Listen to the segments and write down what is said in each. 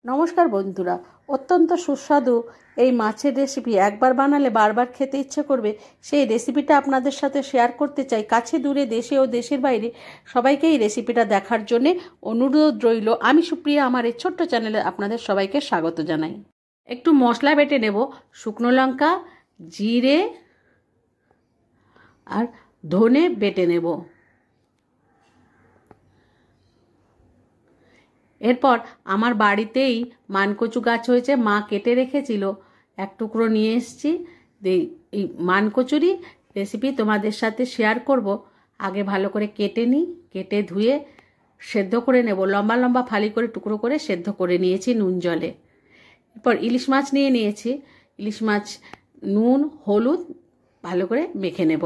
নমস্কার বন্ধুরা, অত্যন্ত সুস্বাদু এই মাছের রেসিপি একবার বানালে বারবার খেতে ইচ্ছে করবে। সেই রেসিপিটা আপনাদের সাথে শেয়ার করতে চাই। কাছে দূরে, দেশে ও দেশের বাইরে সবাইকে এই রেসিপিটা দেখার জন্যে অনুরোধ রইল। আমি সুপ্রিয়া, আমার এই ছোট্ট চ্যানেলে আপনাদের সবাইকে স্বাগত জানাই। একটু মশলা বেটে নেব। শুকনো লঙ্কা, জিরে আর ধনে বেটে নেব। এরপর আমার বাড়িতেই মানকচু গাছ হয়েছে, মা কেটে রেখেছিল, এক টুকরো নিয়ে এসেছি। এই মানকচুরই রেসিপি তোমাদের সাথে শেয়ার করব। আগে ভালো করে কেটে নিই, কেটে ধুয়ে সেদ্ধ করে নেব। লম্বা লম্বা ফালি করে টুকরো করে সেদ্ধ করে নিয়েছি নুন জলে। এরপর ইলিশ মাছ নিয়েছি। ইলিশ মাছ নুন হলুদ ভালো করে মেখে নেব।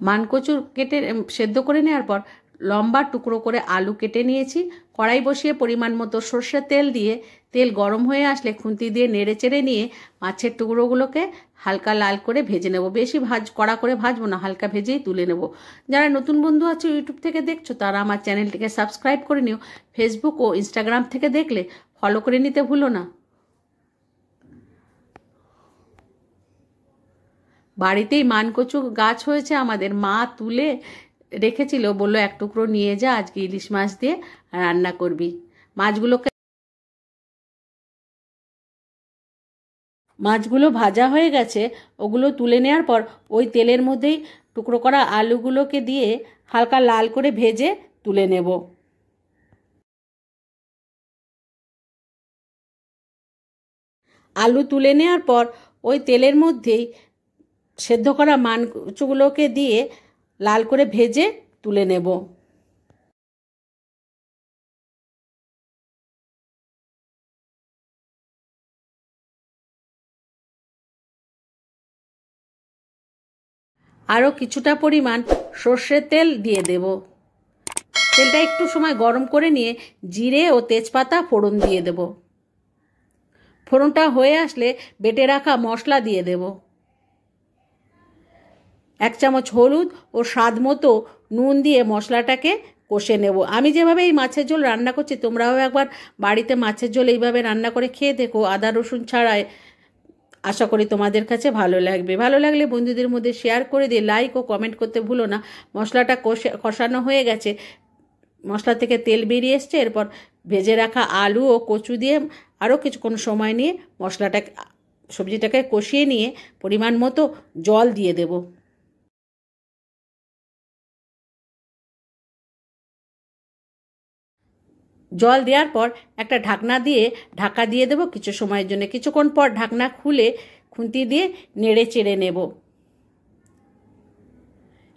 মানকচু কেটে সেদ্ধ করে নেওয়ার পর লম্বা টুকরো করে আলু কেটে নিয়েছি। কড়াই বসিয়ে পরিমাণ মতো সর্ষের তেল দিয়ে, তেল গরম হয়ে আসলে খুন্তি দিয়ে নেড়ে চেড়ে নিয়ে মাছের টুকরোগুলোকে হালকা লাল করে ভেজে নেব। বেশি কড়া করে ভাজবো না, হালকা ভেজেই তুলে নেব। যারা নতুন বন্ধু আছে ইউটিউব থেকে দেখছো, তারা আমার চ্যানেলটিকে সাবস্ক্রাইব করে নিও। ফেসবুক ও ইনস্টাগ্রাম থেকে দেখলে ফলো করে নিতে ভুলো না। বাড়িতেই মানকচু গাছ হয়েছে আমাদের, মা তুলে রেখেছিল, বললো এক টুকরো নিয়ে যা, আজকে ইলিশ মাছ দিয়ে রান্না করবি। মাছগুলো ভাজা হয়ে গেছে, ওগুলো তুলে নেওয়ার পর ওই তেলের মধ্যেই টুকরো করা আলুগুলোকে দিয়ে হালকা লাল করে ভেজে তুলে নেব। আলু তুলে নেওয়ার পর ওই তেলের মধ্যেই সেদ্ধ করা মাছগুলোকে দিয়ে লাল করে ভেজে তুলে নেব। আরও কিছুটা পরিমাণ সর্ষের তেল দিয়ে দেব। তেলটা একটু সময় গরম করে নিয়ে জিরে ও তেজপাতা ফোড়ন দিয়ে দেব। ফোড়নটা হয়ে আসলে বেটে রাখা মশলা দিয়ে দেব। 1 চামচ হলুদ ও স্বাদ মতো নুন দিয়ে মশলাটাকে কষে নেব। আমি যেভাবে এই মাছের ঝোল রান্না করছি, তোমরাও একবার বাড়িতে মাছের ঝোল এইভাবে রান্না করে খেয়ে দেখো, আদা রসুন ছাড়াই। আশা করি তোমাদের কাছে ভালো লাগবে। ভালো লাগলে বন্ধুদের মধ্যে শেয়ার করে দিয়ে লাইক ও কমেন্ট করতে ভুলো না। মশলাটা কষানো হয়ে গেছে, মশলা থেকে তেল বেরিয়ে এসছে। এরপর ভেজে রাখা আলু ও কচু দিয়ে আরও কিছুক্ষণ সময় নিয়ে সবজিটাকে কষিয়ে নিয়ে পরিমাণ মতো জল দিয়ে দেব। জল দেওয়ার পর একটা ঢাকা দিয়ে দেব কিছু সময়ের জন্য। কিছুক্ষণ পর ঢাকনা খুলে খুন্তি দিয়ে নেড়ে চেড়ে নেব।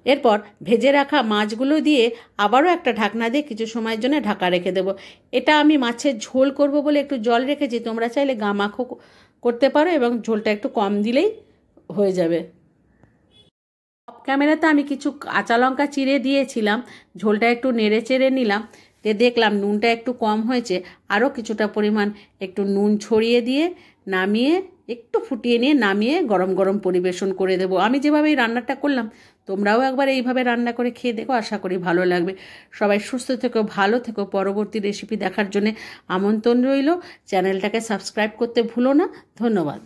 এরপর ভেজে রাখা মাছগুলো দিয়ে আবারও একটা ঢাকনা দিয়ে কিছু সময়ের জন্য ঢাকা রেখে দেব। এটা আমি মাছের ঝোল করব বলে একটু জল রেখেছি, তোমরা চাইলে গামাখো করতে পারো এবং ঝোলটা একটু কম দিলেই হয়ে যাবে। অফ ক্যামেরাতে আমি কিছু কাঁচা লঙ্কা চিড়ে দিয়েছিলাম, ঝোলটা একটু নেড়ে চেড়ে নিলাম। দেখলাম নুনটা একটু কম হয়েছে, আরও কিছুটা পরিমাণ একটু নুন ছড়িয়ে দিয়ে একটু ফুটিয়ে নিয়ে নামিয়ে গরম গরম পরিবেশন করে দেব। আমি যেভাবে এই রান্নাটা করলাম, তোমরাও একবার এইভাবে রান্না করে খেয়ে দেখো, আশা করি ভালো লাগবে। সবাই সুস্থ থেকো, ভালো থেকো। পরবর্তী রেসিপি দেখার জন্য আমন্ত্রণ রইল। চ্যানেলটাকে সাবস্ক্রাইব করতে ভুলো না। ধন্যবাদ।